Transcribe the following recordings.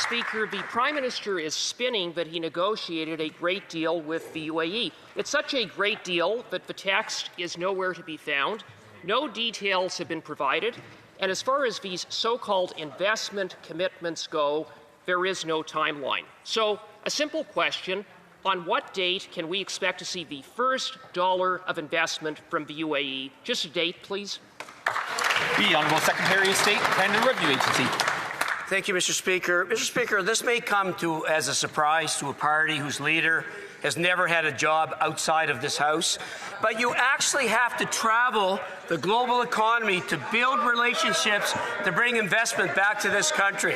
Speaker, the Prime Minister is spinning that he negotiated a great deal with the U.A.E. It's such a great deal that the text is nowhere to be found. No details have been provided. And as far as these so-called investment commitments go, there is no timeline. So, a simple question: on what date can we expect to see the first dollar of investment from the U.A.E.? Just a date, please. The Honourable Secretary of State, Canada Review Agency. Thank you, Mr. Speaker. Mr. Speaker, this may come as a surprise to a party whose leader has never had a job outside of this House, but you actually have to travel the global economy to build relationships to bring investment back to this country.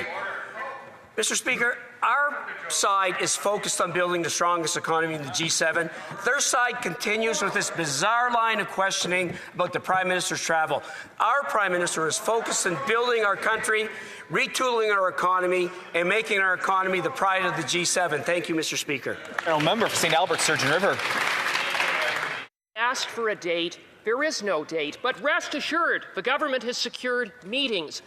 Mr. Speaker, our side is focused on building the strongest economy in the G7. Their side continues with this bizarre line of questioning about the Prime Minister's travel. Our Prime Minister is focused on building our country, retooling our economy, and making our economy the pride of the G7. Thank you, Mr. Speaker. Member for St. Albert, Sturgeon River. Asked for a date. There is no date, but rest assured, the government has secured meetings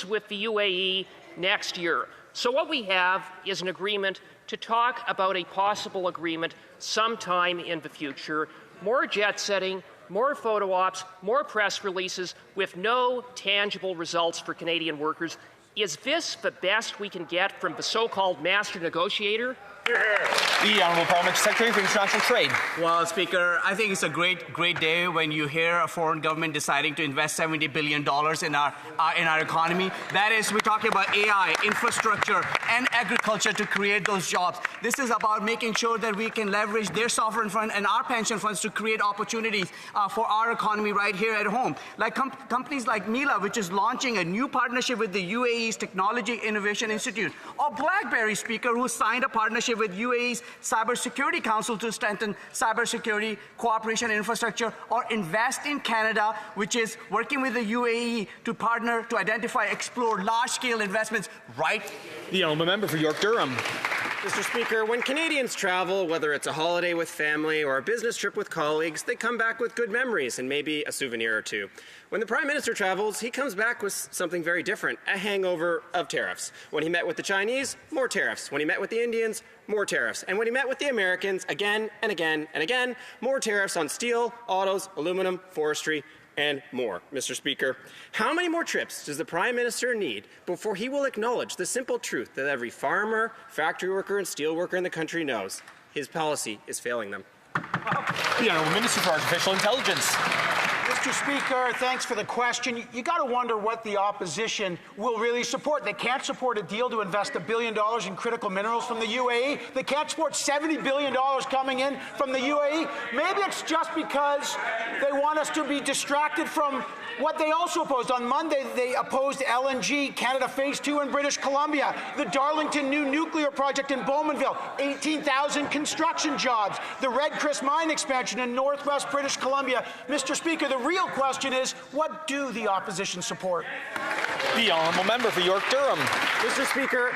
with the U.A.E. next year. So what we have is an agreement to talk about a possible agreement sometime in the future. More jet setting, more photo ops, more press releases with no tangible results for Canadian workers. Is this the best we can get from the so-called master negotiator? The Honourable Parliamentary Secretary for International Trade. Well, Speaker, I think it's a great day when you hear a foreign government deciding to invest $70 billion in our economy. That is, we're talking about AI, infrastructure, and agriculture to create those jobs. This is about making sure that we can leverage their sovereign fund and our pension funds to create opportunities for our economy right here at home. Like companies like Mila, which is launching a new partnership with the U.A.E.'s Technology Innovation Institute, or BlackBerry, Speaker, who signed a partnership with U.A.E.'s Cybersecurity Council to strengthen cybersecurity cooperation and infrastructure, or Invest in Canada, which is working with the U.A.E. to partner to identify, explore large-scale investments right. The Honourable Member for York Durham. Mr. Speaker, when Canadians travel, whether it's a holiday with family or a business trip with colleagues, they come back with good memories and maybe a souvenir or two. When the Prime Minister travels, he comes back with something very different, a hangover of tariffs. When he met with the Chinese, more tariffs. When he met with the Indians, more tariffs. And when he met with the Americans, again and again and again, more tariffs on steel, autos, aluminum, forestry, and more. Mr. Speaker, how many more trips does the Prime Minister need before he will acknowledge the simple truth that every farmer, factory worker, and steel worker in the country knows? His policy is failing them. The Honourable Minister for Artificial Intelligence. Mr. Speaker, thanks for the question. You got to wonder what the opposition will really support. They can't support a deal to invest $1 billion in critical minerals from the U.A.E. They can't support $70 billion coming in from the U.A.E. Maybe it's just because they want us to be distracted from what they also opposed. On Monday, they opposed LNG, Canada Phase 2 in British Columbia, the Darlington new nuclear project in Bowmanville, 18,000 construction jobs, the Red Chris mine expansion in northwest British Columbia. Mr. Speaker, the real question is, what do the opposition support? The Honourable Member for York Durham. Mr. Speaker,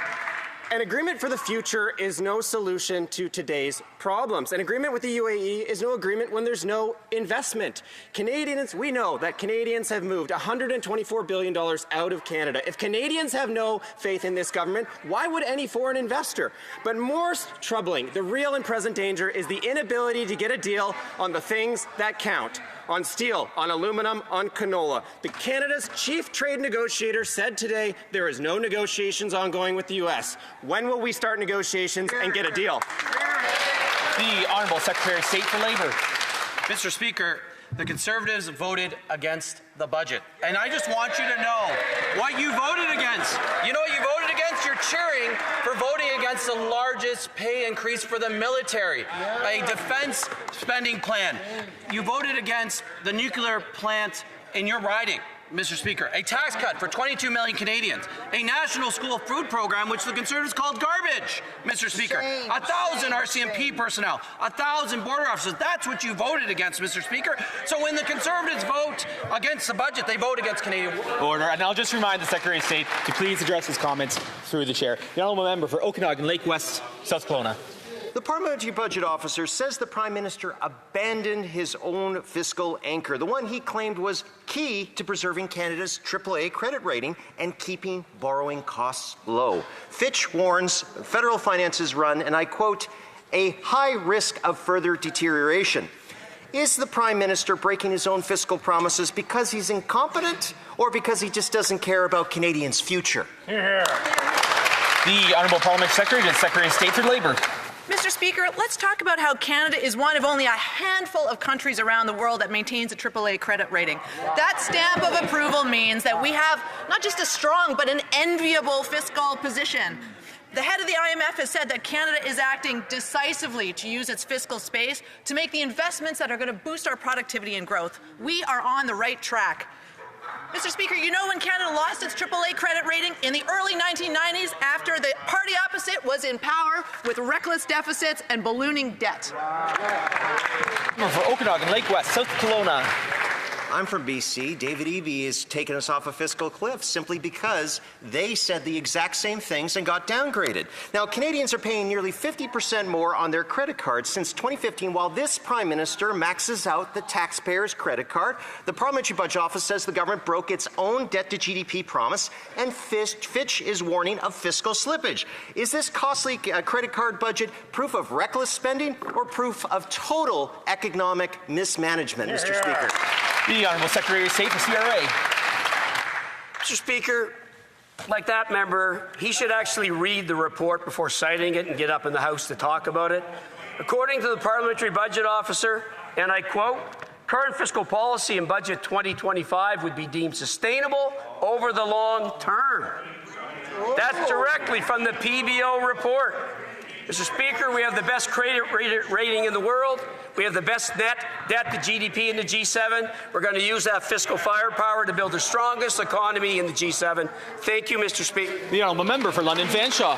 an agreement for the future is no solution to today's problems. An agreement with the U.A.E. is no agreement when there's no investment. We know that Canadians have moved $124 billion out of Canada. If Canadians have no faith in this government, why would any foreign investor? But more troubling, the real and present danger is the inability to get a deal on the things that count. On steel, on aluminum, on canola. Canada's chief trade negotiator said today there is no negotiations ongoing with the U.S. When will we start negotiations and get a deal? The Honourable Secretary of State for Labour. Mr. Speaker, the Conservatives voted against the budget. And I just want you to know what you voted against. You know what you voted against? You're cheering for voting against the largest pay increase for the military, a defense spending plan. You voted against the nuclear plant in your riding. Mr. Speaker, a tax cut for 22 million Canadians, a national school food program which the Conservatives called garbage, Mr. Speaker, 1,000 RCMP personnel, 1,000 border officers. That's what you voted against, Mr. Speaker. So when the Conservatives vote against the budget, they vote against Canadian Order. And I'll just remind the Secretary of State to please address his comments through the chair. The Honourable Member for Okanagan, Lake West, South Kelowna. The Parliamentary Budget Officer says the Prime Minister abandoned his own fiscal anchor, the one he claimed was key to preserving Canada's AAA credit rating and keeping borrowing costs low. Fitch warns federal finances run, and I quote, a high risk of further deterioration. Is the Prime Minister breaking his own fiscal promises because he's incompetent or because he just doesn't care about Canadians' future? The Honourable Parliamentary Secretary to the Secretary of State for Labour. Mr. Speaker, let's talk about how Canada is one of only a handful of countries around the world that maintains a AAA credit rating. That stamp of approval means that we have not just a strong but an enviable fiscal position. The head of the IMF has said that Canada is acting decisively to use its fiscal space to make the investments that are going to boost our productivity and growth. We are on the right track. Mr. Speaker, you know when Canada lost its AAA credit rating? In the early 1990s, after the party opposite was in power with reckless deficits and ballooning debt. For Okanagan, Lake West, South Kelowna. I'm from BC. David Eby has taken us off a fiscal cliff simply because they said the exact same things and got downgraded. Now, Canadians are paying nearly 50% more on their credit cards since 2015, while this Prime Minister maxes out the taxpayer's credit card. The Parliamentary Budget Office says the government broke its own debt-to-GDP promise, and Fitch is warning of fiscal slippage. Is this costly credit card budget proof of reckless spending or proof of total economic mismanagement, Mr. Speaker? The Honourable Secretary of State for CRA. Mr. Speaker, like that member, he should actually read the report before citing it and get up in the House to talk about it. According to the Parliamentary Budget Officer, and I quote, current fiscal policy in Budget 2025 would be deemed sustainable over the long term. That's directly from the PBO report. Mr. Speaker, we have the best credit rating in the world. We have the best net debt to GDP in the G7. We're going to use that fiscal firepower to build the strongest economy in the G7. Thank you, Mr. Speaker. The Honourable Member for London Fanshawe.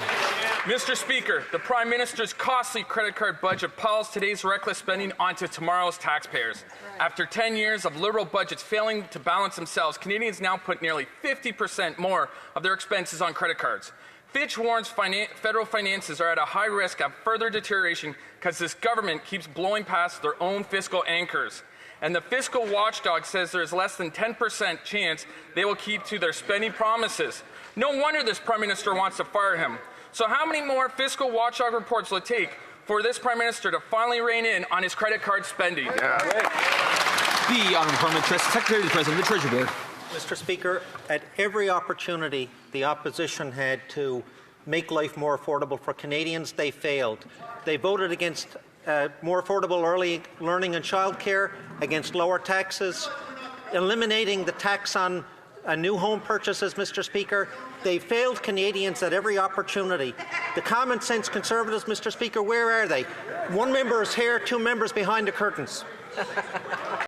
Mr. Speaker, the Prime Minister's costly credit card budget piles today's reckless spending onto tomorrow's taxpayers. After 10 years of Liberal budgets failing to balance themselves, Canadians now put nearly 50% more of their expenses on credit cards. Fitch warns federal finances are at a high risk of further deterioration because this government keeps blowing past their own fiscal anchors. And the fiscal watchdog says there is less than 10% chance they will keep to their spending promises. No wonder this Prime Minister wants to fire him. So how many more fiscal watchdog reports will it take for this Prime Minister to finally rein in on his credit card spending? The Honourable Parliamentary Secretary to the President of the Treasury Board. Mr. Speaker, at every opportunity the opposition had to make life more affordable for Canadians, they failed. They voted against more affordable early learning and childcare, against lower taxes, eliminating the tax on new home purchases, Mr. Speaker. They failed Canadians at every opportunity. The common sense Conservatives, Mr. Speaker, where are they? One member is here, two members behind the curtains.